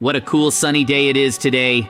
What a cool sunny day it is today.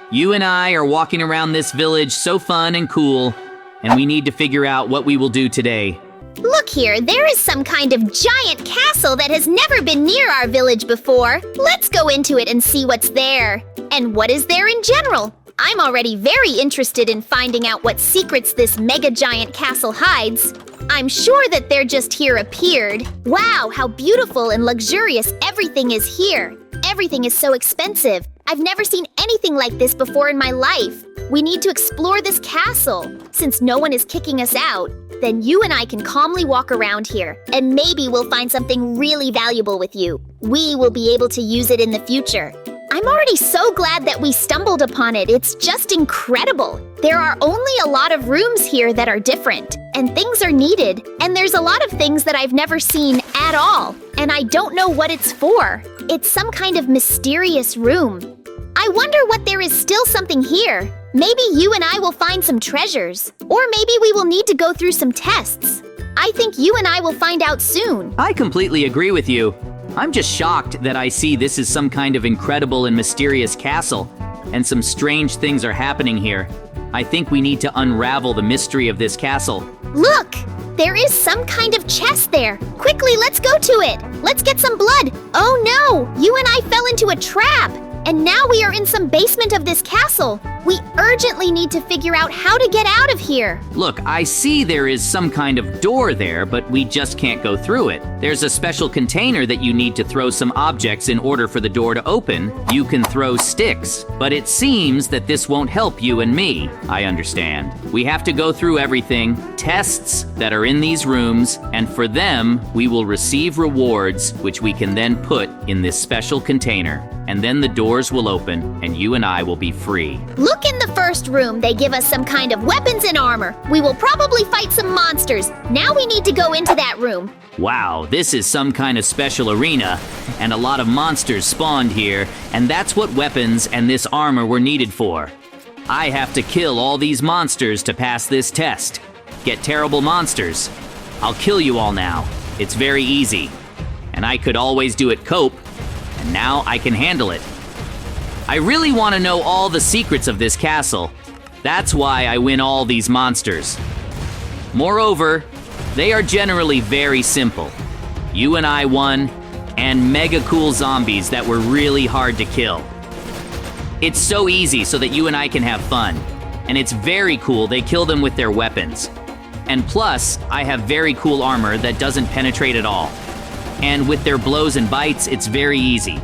You and I are walking around this village so fun and cool, and we need to figure out what we will do today. Look here, there is some kind of giant castle that has never been near our village before. Let's go into it and see what's there. And what is there in general? I'm already very interested in finding out what secrets this mega giant castle hides. I'm sure that they're just here appeared. Wow, how beautiful and luxurious everything is here. Everything is so expensive. I've never seen anything like this before in my life. We need to explore this castle. Since no one is kicking us out, then you and I can calmly walk around here, and maybe we'll find something really valuable with you. We will be able to use it in the future. I'm already so glad that we stumbled upon it. It's just incredible. There are only a lot of rooms here that are different, and things are needed, and there's a lot of things that I've never seen at all, and I don't know what it's for. It's some kind of mysterious room. I wonder what there is still something here. Maybe you and I will find some treasures, or maybe we will need to go through some tests. I think you and I will find out soon. I completely agree with you. I'm just shocked that I see this is some kind of incredible and mysterious castle, and some strange things are happening here. I think we need to unravel the mystery of this castle. Look! There is some kind of chest there. Quickly, let's go to it. Let's get some blood. Oh no! You and I fell into a trap! And now we are in some basement of this castle. We urgently need to figure out how to get out of here. Look, I see there is some kind of door there, but we just can't go through it. There's a special container that you need to throw some objects in order for the door to open. You can throw sticks, but it seems that this won't help you and me. I understand. We have to go through everything, tests that are in these rooms, and for them, we will receive rewards, which we can then put in this special container. And then the doors will open, and you and I will be free. Look in the first room. They give us some kind of weapons and armor. We will probably fight some monsters. Now we need to go into that room. Wow, this is some kind of special arena, and a lot of monsters spawned here, and that's what weapons and this armor were needed for. I have to kill all these monsters to pass this test. Get terrible monsters. I'll kill you all now. It's very easy. And I could always do it cope, and now I can handle it. I really want to know all the secrets of this castle. That's why I win all these monsters. Moreover, they are generally very simple. You and I won, and mega cool zombies that were really hard to kill. It's so easy so that you and I can have fun. And it's very cool they kill them with their weapons. And plus, I have very cool armor that doesn't penetrate at all. And with their blows and bites, it's very easy.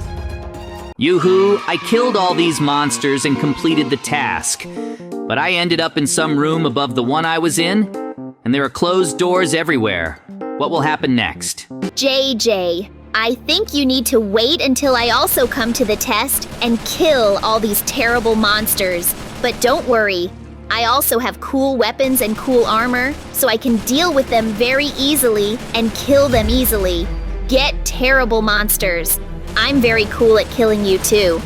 Yoo-hoo, I killed all these monsters and completed the task. But I ended up in some room above the one I was in, and there are closed doors everywhere. What will happen next? JJ, I think you need to wait until I also come to the test and kill all these terrible monsters. But don't worry, I also have cool weapons and cool armor, so I can deal with them very easily and kill them easily. Get terrible monsters. I'm very cool at killing you too.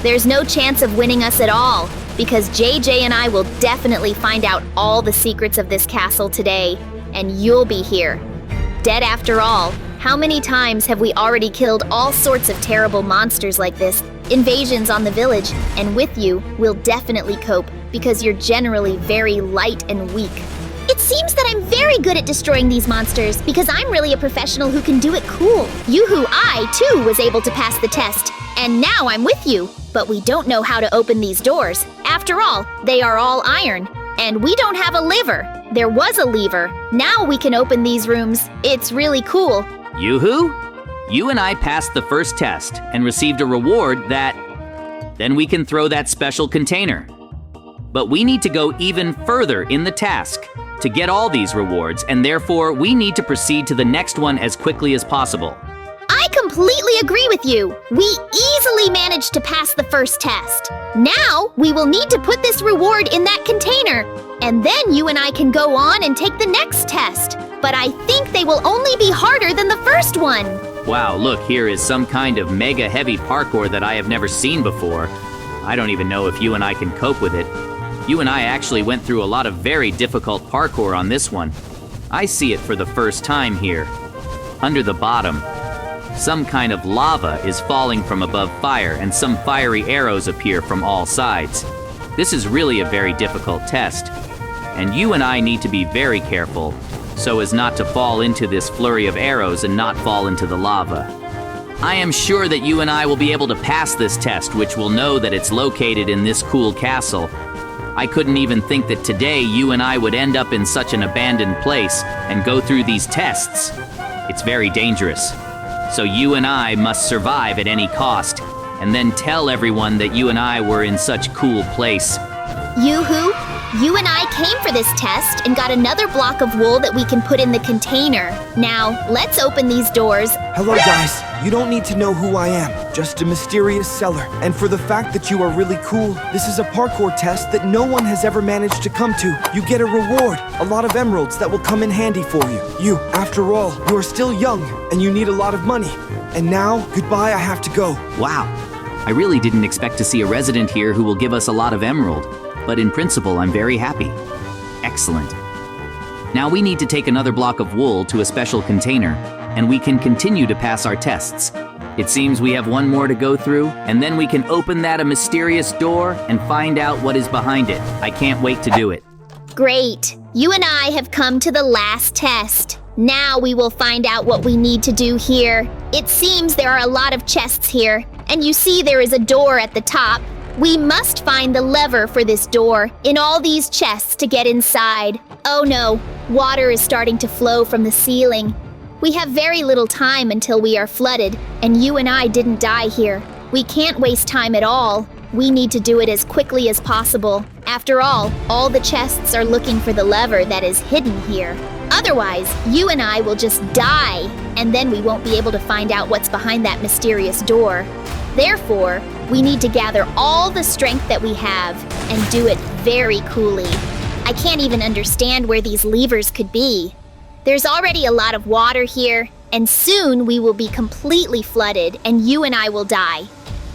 There's no chance of winning us at all, because JJ and I will definitely find out all the secrets of this castle today, and you'll be here. Dead after all. How many times have we already killed all sorts of terrible monsters like this, invasions on the village, and with you, we'll definitely cope, because you're generally very light and weak. It seems that I'm very good at destroying these monsters because I'm really a professional who can do it cool. Yoo-hoo, I, too, was able to pass the test. And now I'm with you. But we don't know how to open these doors. After all, they are all iron. And we don't have a lever. There was a lever. Now we can open these rooms. It's really cool. Yoo-hoo, you and I passed the first test and received a reward that... Then we can throw that special container. But we need to go even further in the task to get all these rewards, and therefore we need to proceed to the next one as quickly as possible. I completely agree with you. We easily managed to pass the first test. Now we will need to put this reward in that container, and then you and I can go on and take the next test. But I think they will only be harder than the first one. Wow, look, here is some kind of mega heavy parkour that I have never seen before. I don't even know if you and I can cope with it. You and I actually went through a lot of very difficult parkour on this one. I see it for the first time here. Under the bottom. Some kind of lava is falling from above fire, and some fiery arrows appear from all sides. This is really a very difficult test, and you and I need to be very careful so as not to fall into this flurry of arrows and not fall into the lava. I am sure that you and I will be able to pass this test, which will know that it's located in this cool castle. I couldn't even think that today you and I would end up in such an abandoned place and go through these tests. It's very dangerous. So you and I must survive at any cost, and then tell everyone that you and I were in such cool place. Yoo-hoo! You and I came for this test and got another block of wool that we can put in the container. Now, let's open these doors. Hello guys, you don't need to know who I am, just a mysterious seller. And for the fact that you are really cool, this is a parkour test that no one has ever managed to come to. You get a reward, a lot of emeralds that will come in handy for you. After all, you are still young and you need a lot of money. And now, goodbye, I have to go. Wow, I really didn't expect to see a resident here who will give us a lot of emerald. But in principle, I'm very happy. Excellent. Now we need to take another block of wool to a special container, and we can continue to pass our tests. It seems we have one more to go through, and then we can open that mysterious door and find out what is behind it. I can't wait to do it. Great! You and I have come to the last test. Now we will find out what we need to do here. It seems there are a lot of chests here, and you see there is a door at the top. We must find the lever for this door in all these chests to get inside. Oh no, water is starting to flow from the ceiling. We have very little time until we are flooded, and you and I didn't die here. We can't waste time at all. We need to do it as quickly as possible. After all the chests are looking for the lever that is hidden here. Otherwise, you and I will just die, and then we won't be able to find out what's behind that mysterious door. Therefore, we need to gather all the strength that we have and do it very coolly. I can't even understand where these levers could be. There's already a lot of water here, and soon we will be completely flooded and you and I will die.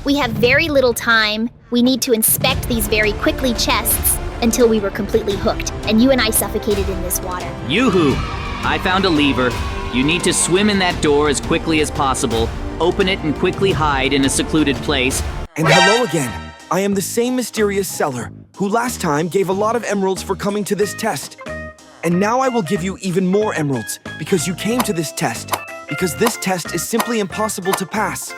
We have very little time. We need to inspect these very quickly chests until we were completely hooked and you and I suffocated in this water. Yoo-hoo! I found a lever. You need to swim in that door as quickly as possible, open it and quickly hide in a secluded place. And hello again. I am the same mysterious seller who last time gave a lot of emeralds for coming to this test. And now I will give you even more emeralds because you came to this test. Because this test is simply impossible to pass.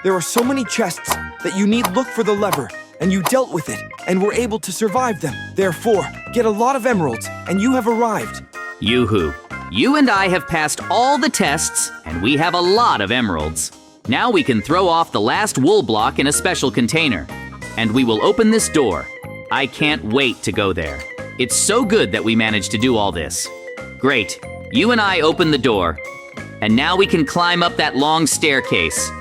There are so many chests that you need look for the lever, and you dealt with it and were able to survive them. Therefore, get a lot of emeralds and you have arrived. Yoo-hoo! You and I have passed all the tests, and we have a lot of emeralds. Now we can throw off the last wool block in a special container, and we will open this door. I can't wait to go there. It's so good that we managed to do all this. Great. You and I opened the door, and now we can climb up that long staircase.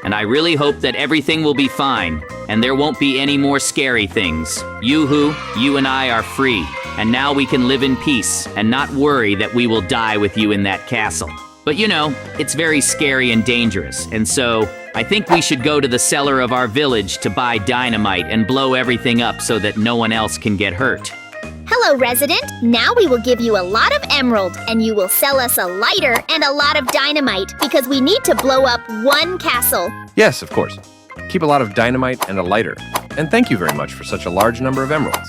And I really hope that everything will be fine, and there won't be any more scary things. Yoo-hoo, you and I are free, and now we can live in peace and not worry that we will die with you in that castle. But you know, it's very scary and dangerous, and so I think we should go to the cellar of our village to buy dynamite and blow everything up so that no one else can get hurt. Hello, resident. Now we will give you a lot of emerald, and you will sell us a lighter and a lot of dynamite because we need to blow up one castle. Yes, of course. Keep a lot of dynamite and a lighter. And thank you very much for such a large number of emeralds.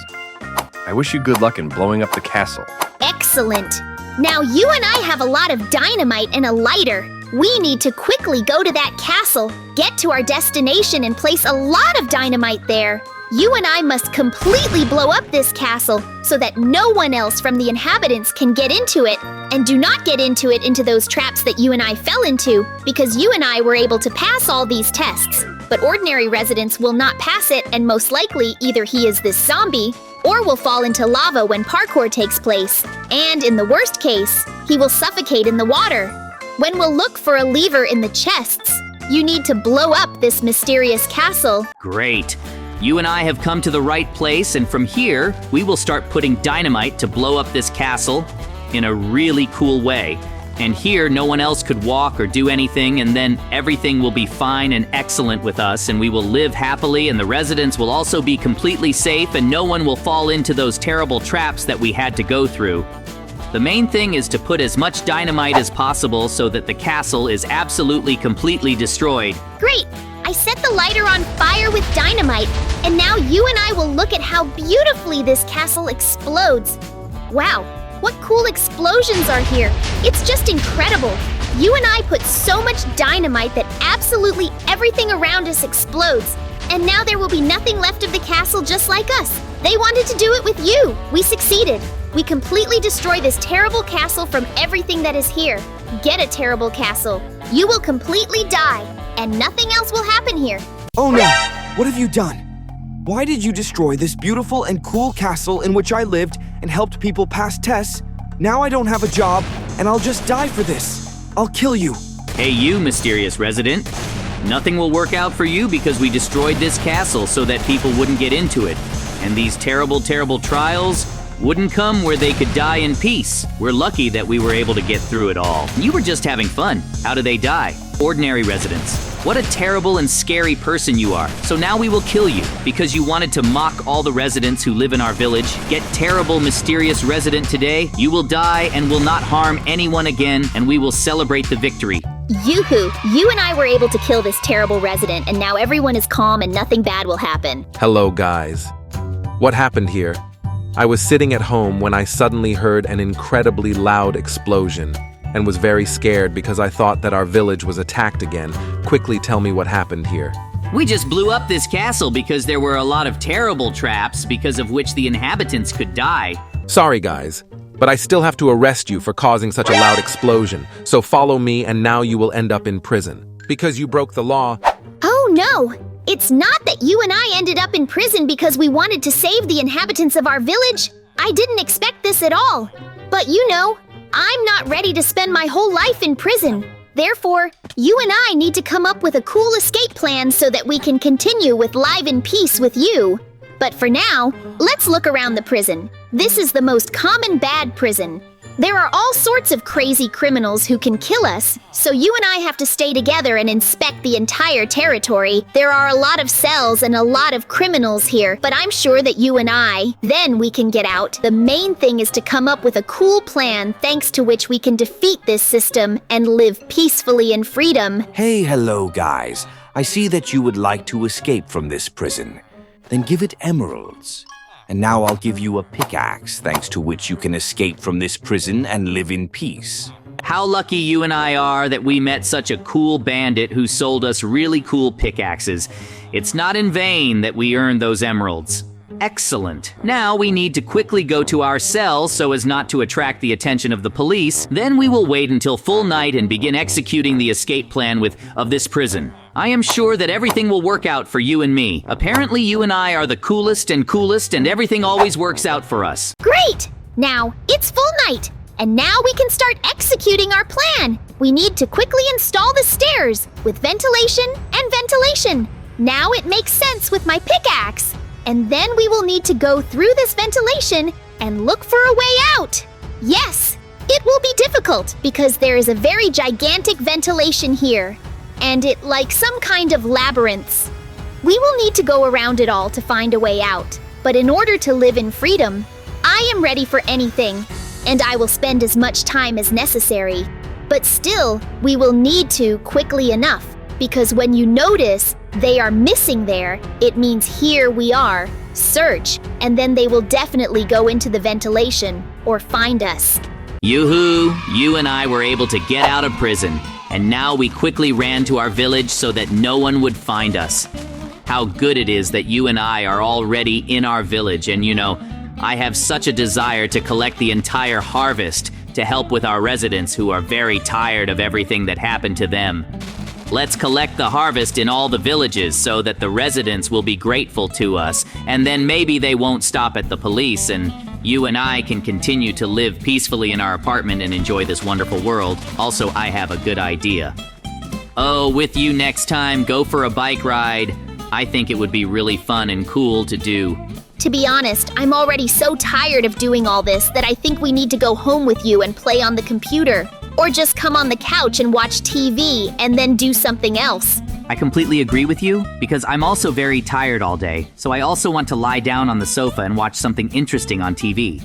I wish you good luck in blowing up the castle. Excellent. Now you and I have a lot of dynamite and a lighter. We need to quickly go to that castle, get to our destination, and place a lot of dynamite there. You and I must completely blow up this castle so that no one else from the inhabitants can get into it. And do not get into those traps that you and I fell into, because you and I were able to pass all these tests. But ordinary residents will not pass it, and most likely either he is this zombie or will fall into lava when parkour takes place. And in the worst case, he will suffocate in the water. When we'll look for a lever in the chests, you need to blow up this mysterious castle. Great. You and I have come to the right place, and from here, we will start putting dynamite to blow up this castle in a really cool way. And here, no one else could walk or do anything, and then everything will be fine and excellent with us, and we will live happily, and the residents will also be completely safe, and no one will fall into those terrible traps that we had to go through. The main thing is to put as much dynamite as possible so that the castle is absolutely completely destroyed. Great! I set the lighter on fire with dynamite, and now you and I will look at how beautifully this castle explodes. Wow, what cool explosions are here! It's just incredible! You and I put so much dynamite that absolutely everything around us explodes. And now there will be nothing left of the castle just like us. They wanted to do it with you. We succeeded. We completely destroy this terrible castle from everything that is here. Get a terrible castle. You will completely die, and nothing else will happen here. Oh no! What have you done? Why did you destroy this beautiful and cool castle in which I lived and helped people pass tests? Now I don't have a job, and I'll just die for this. I'll kill you. Hey you, mysterious resident. Nothing will work out for you because we destroyed this castle so that people wouldn't get into it. And these terrible, terrible trials wouldn't come where they could die in peace. We're lucky that we were able to get through it all. You were just having fun. How do they die? Ordinary residents. What a terrible and scary person you are. So now we will kill you because you wanted to mock all the residents who live in our village. Get terrible, mysterious resident today. You will die and will not harm anyone again, and we will celebrate the victory. Yoo-hoo! You and I were able to kill this terrible resident, and now everyone is calm and nothing bad will happen. Hello, guys. What happened here? I was sitting at home when I suddenly heard an incredibly loud explosion and was very scared because I thought that our village was attacked again. Quickly tell me what happened here. We just blew up this castle because there were a lot of terrible traps because of which the inhabitants could die. Sorry, guys, but I still have to arrest you for causing such a loud explosion. So follow me and now you will end up in prison. Because you broke the law. Oh no! It's not that you and I ended up in prison because we wanted to save the inhabitants of our village. I didn't expect this at all. But you know, I'm not ready to spend my whole life in prison. Therefore, you and I need to come up with a cool escape plan so that we can continue with life in peace with you. But for now, let's look around the prison. This is the most common bad prison. There are all sorts of crazy criminals who can kill us, so you and I have to stay together and inspect the entire territory. There are a lot of cells and a lot of criminals here, but I'm sure that you and then we can get out. The main thing is to come up with a cool plan thanks to which we can defeat this system and live peacefully in freedom. Hey, hello, guys. I see that you would like to escape from this prison. Then give it emeralds. And now I'll give you a pickaxe, thanks to which you can escape from this prison and live in peace. How lucky you and I are that we met such a cool bandit who sold us really cool pickaxes. It's not in vain that we earned those emeralds. Excellent. Now we need to quickly go to our cell so as not to attract the attention of the police. Then we will wait until full night and begin executing the escape plan of this prison. I am sure that everything will work out for you and me. Apparently you and I are the coolest and everything always works out for us. Great! Now, it's full night, and now we can start executing our plan. We need to quickly install the stairs with ventilation and ventilation. Now it makes sense with my pickaxe. And then we will need to go through this ventilation and look for a way out. Yes, it will be difficult because there is a very gigantic ventilation here. And it like some kind of labyrinths. We will need to go around it all to find a way out. But in order to live in freedom, I am ready for anything, and I will spend as much time as necessary. But still, we will need to quickly enough, because when you notice they are missing there, it means here we are. Search, and then they will definitely go into the ventilation or find us. Yoo-hoo! You and I were able to get out of prison. And now we quickly ran to our village so that no one would find us. How good it is that you and I are already in our village, and you know, I have such a desire to collect the entire harvest to help with our residents who are very tired of everything that happened to them. Let's collect the harvest in all the villages so that the residents will be grateful to us, and then maybe they won't stop at the police, and you and I can continue to live peacefully in our apartment and enjoy this wonderful world. Also, I have a good idea. Oh, with you next time, go for a bike ride. I think it would be really fun and cool to do. To be honest, I'm already so tired of doing all this that I think we need to go home with you and play on the computer. Or just come on the couch and watch TV and then do something else. I completely agree with you because I'm also very tired all day, so I also want to lie down on the sofa and watch something interesting on TV.